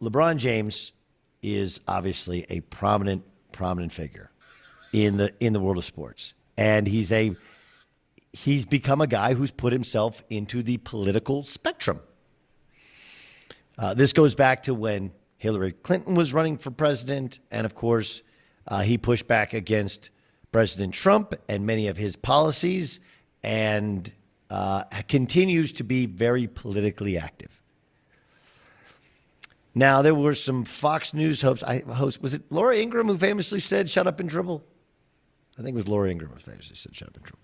LeBron James is obviously a prominent figure in the world of sports, and he's become a guy who's put himself into the political spectrum. This goes back to when Hillary Clinton was running for president, and of course, he pushed back against President Trump and many of his policies, and continues to be very politically active. Now, there were some Fox News hosts. Was it Laura Ingraham who famously said, "Shut up and dribble"? I think it was Laura Ingraham who famously said, "Shut up and dribble."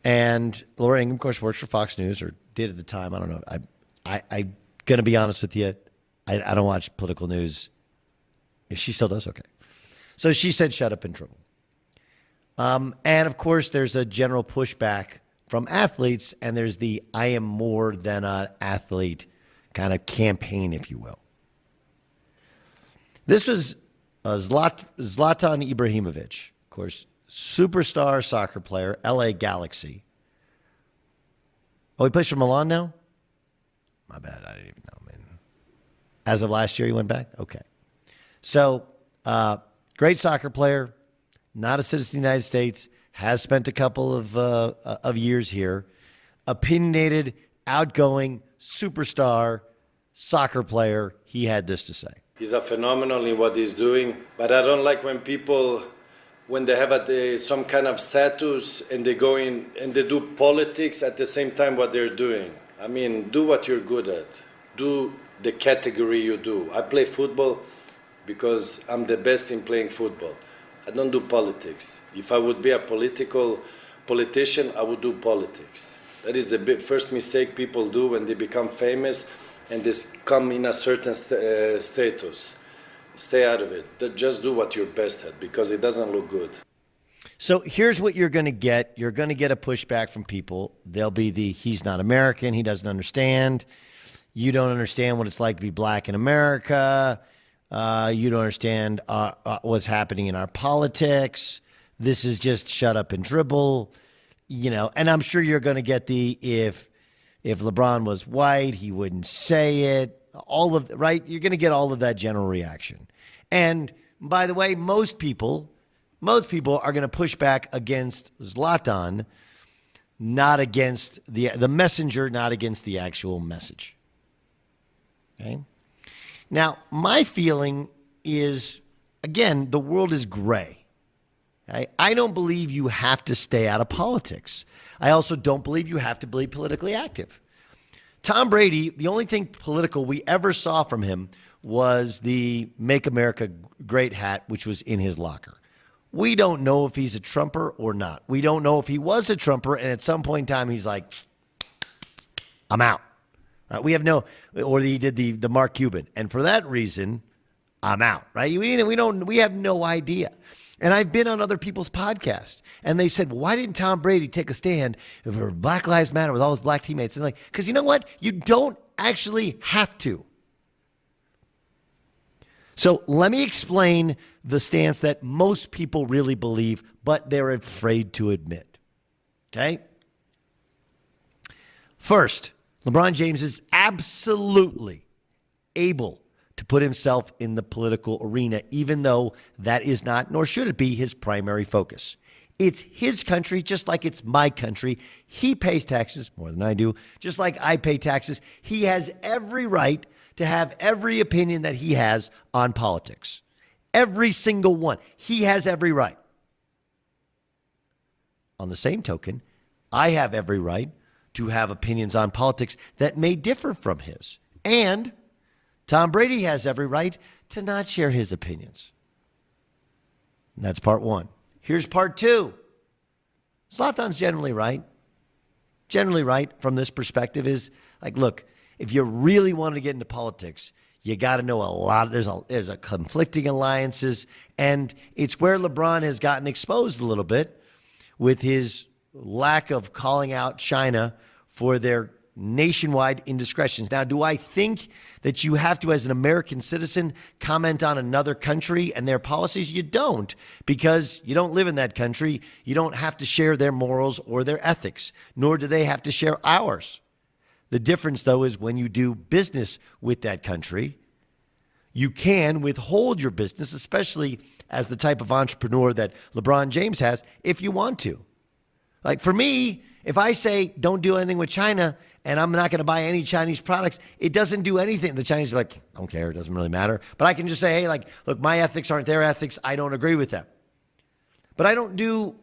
And Laura Ingraham, of course, works for Fox News, or did at the time. I don't know. I'm going to be honest with you. I don't watch political news. If she still does, okay. So she said, "Shut up and dribble." And, of course, there's a general pushback from athletes, and there's the "I am more than an athlete" kind of campaign, if you will. This was Zlatan Ibrahimovic, of course, superstar soccer player, LA Galaxy. Oh, he plays for Milan now? My bad, I didn't even know, man. As of last year, he went back? Okay. So, great soccer player, not a citizen of the United States, has spent a couple of years here. Opinionated, outgoing, superstar soccer player. He had this to say. He's a phenomenal in what he's doing, but I don't like when people, when they have some kind of status and they go in and they do politics at the same time what they're doing. I mean, do what you're good at. Do the category you do. I play football because I'm the best in playing football. I don't do politics. If I would be a politician, I would do politics. That is the first mistake people do when they become famous and they come in a certain status. Stay out of it. Just do what you're best at, because it doesn't look good. So here's what you're going to get. You're going to get a pushback from people. They'll be "he's not American, he doesn't understand. You don't understand what it's like to be black in America. You don't understand what's happening in our politics. This is just shut up and dribble." You know, and I'm sure you're going to get if LeBron was white, he wouldn't say it. Right? You're going to get all of that general reaction. And by the way, most people are going to push back against Zlatan, not against the messenger, not against the actual message. Okay? Now, my feeling is, again, the world is gray. I don't believe you have to stay out of politics. I also don't believe you have to be politically active. Tom Brady, the only thing political we ever saw from him was the "Make America Great" hat, which was in his locker. We don't know if he's a Trumper or not. We don't know if he was a Trumper, and at some point in time, he's like, "I'm out." We have no, or he did the Mark Cuban, and for that reason, I'm out. Right? We have no idea. And I've been on other people's podcasts, and they said, "Why didn't Tom Brady take a stand for Black Lives Matter with all his black teammates?" And because you know what? You don't actually have to. So let me explain the stance that most people really believe, but they're afraid to admit. Okay? First, LeBron James is absolutely able to put himself in the political arena, even though that is not, nor should it be, his primary focus. It's his country, just like it's my country. He pays taxes more than I do, just like I pay taxes. He has every right to have every opinion that he has on politics. Every single one. He has every right. On the same token, I have every right to have opinions on politics that may differ from his. And Tom Brady has every right to not share his opinions. And that's part one. Here's part two. Zlatan's generally right. Generally right from this perspective is like, look, if you really want to get into politics, you got to know a lot. There's a conflicting alliances, and it's where LeBron has gotten exposed a little bit with his lack of calling out China for their nationwide indiscretions. Now, do I think that you have to, as an American citizen, comment on another country and their policies? You don't, because you don't live in that country. You don't have to share their morals or their ethics, nor do they have to share ours. The difference, though, is when you do business with that country, You can withhold your business, especially as the type of entrepreneur that LeBron James has, if you want to. Like for me, if I say don't do anything with China and I'm not going to buy any Chinese products, it doesn't do anything. The Chinese are like, I don't care. It doesn't really matter. But I can just say, hey, like, look, my ethics aren't their ethics. I don't agree with them. But I don't do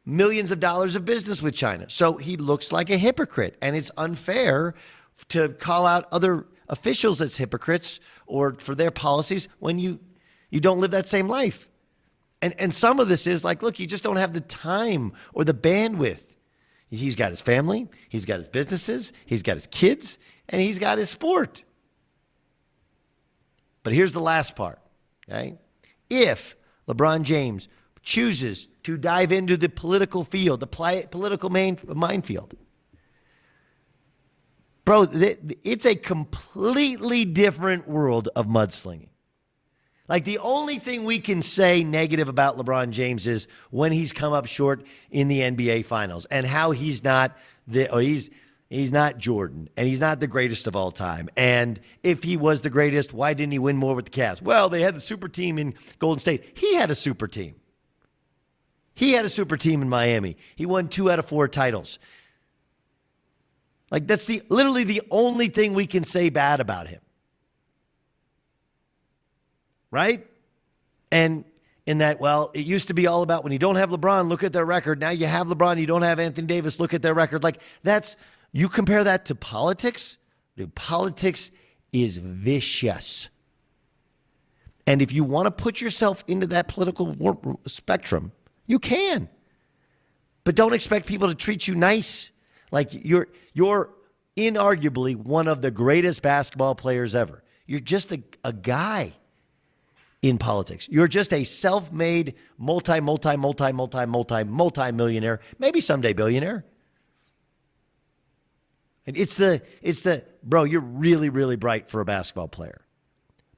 millions of dollars of business with China. So he looks like a hypocrite. And it's unfair to call out other officials as hypocrites or for their policies when you don't live that same life. And some of this is like, look, you just don't have the time or the bandwidth. He's got his family, he's got his businesses, he's got his kids, and he's got his sport. But here's the last part, okay? If LeBron James chooses to dive into the political field, the political minefield, bro, it's a completely different world of mudslinging. Like the only thing we can say negative about LeBron James is when he's come up short in the NBA Finals and how he's not he's not Jordan and he's not the greatest of all time. And if he was the greatest, why didn't he win more with the Cavs? Well, they had the super team in Golden State. He had a super team. He had a super team in Miami. He won 2 out of 4 titles. Like that's literally the only thing we can say bad about him. Right? And in that, well, it used to be all about when you don't have LeBron, look at their record. Now you have LeBron, you don't have Anthony Davis, look at their record. Like you compare that to politics, dude, politics is vicious. And if you want to put yourself into that political spectrum, you can. But don't expect people to treat you nice. Like you're inarguably one of the greatest basketball players ever. You're just a guy in politics. You're just a self-made multi-millionaire, maybe someday billionaire. And it's the bro, you're really, really bright for a basketball player.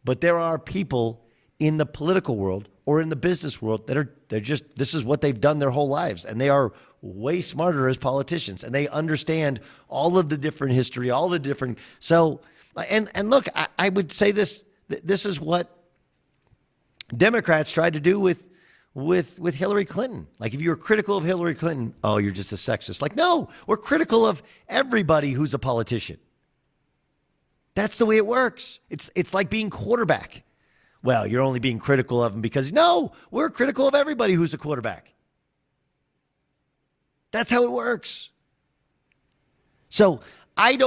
But there are people in the political world or in the business world they're just, this is what they've done their whole lives. And they are way smarter as politicians. And they understand all of the different history, all the different, so, and look, I would say this is what Democrats tried to do with Hillary Clinton. Like if you were critical of Hillary Clinton, oh, you're just a sexist. Like, no, we're critical of everybody who's a politician. That's the way it works. It's like being quarterback. Well, you're only being critical of him because, no, we're critical of everybody who's a quarterback. That's how it works. So I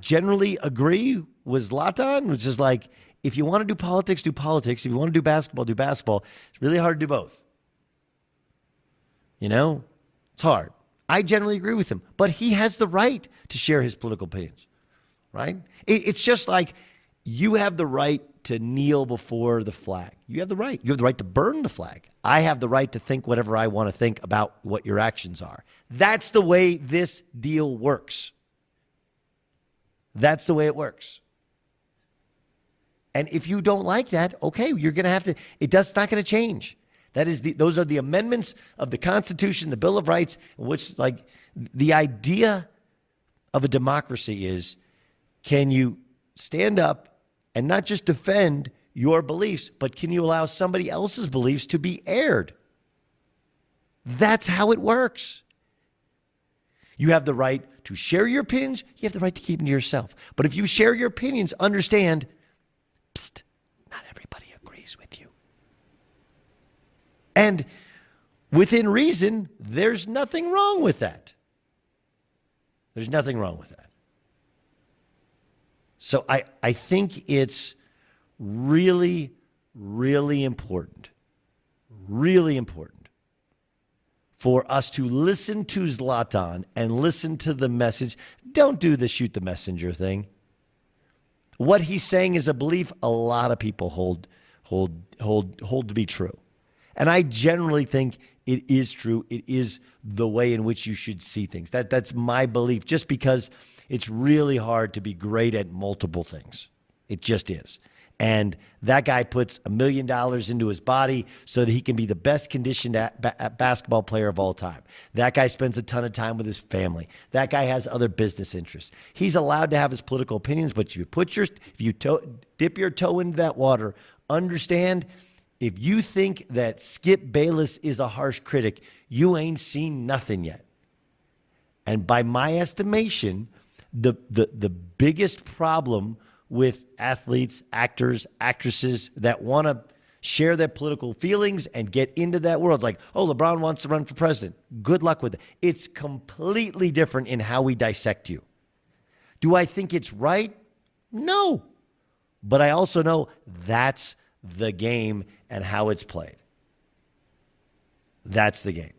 generally agree with Zlatan, which is like, if you want to do politics, do politics. If you want to do basketball, do basketball. It's really hard to do both. You know, it's hard. I generally agree with him, but he has the right to share his political opinions, right? It's just like you have the right to kneel before the flag. You have the right. You have the right to burn the flag. I have the right to think whatever I want to think about what your actions are. That's the way this deal works. That's the way it works. And if you don't like that, okay, you're going to have to, it's not going to change. Those are the amendments of the Constitution, the Bill of Rights, which like the idea of a democracy is, can you stand up and not just defend your beliefs, but can you allow somebody else's beliefs to be aired? That's how it works. You have the right to share your opinions. You have the right to keep them to yourself. But if you share your opinions, understand, psst, not everybody agrees with you. And within reason, there's nothing wrong with that. There's nothing wrong with that. So I think it's really, really important for us to listen to Zlatan and listen to the message. Don't do the shoot the messenger thing. What he's saying is a belief a lot of people hold to be true. And I generally think it is true. It is the way in which you should see things. That's my belief, just because it's really hard to be great at multiple things. It just is. And that guy puts $1 million into his body so that he can be the best conditioned basketball player of all time. That guy spends a ton of time with his family. That guy has other business interests. He's allowed to have his political opinions, but dip your toe into that water, understand, if you think that Skip Bayless is a harsh critic, you ain't seen nothing yet. And by my estimation, the biggest problem with athletes, actors, actresses that want to share their political feelings and get into that world, like, oh, LeBron wants to run for president. Good luck with it. It's completely different in how we dissect you. Do I think it's right? No. But I also know that's the game and how it's played. That's the game.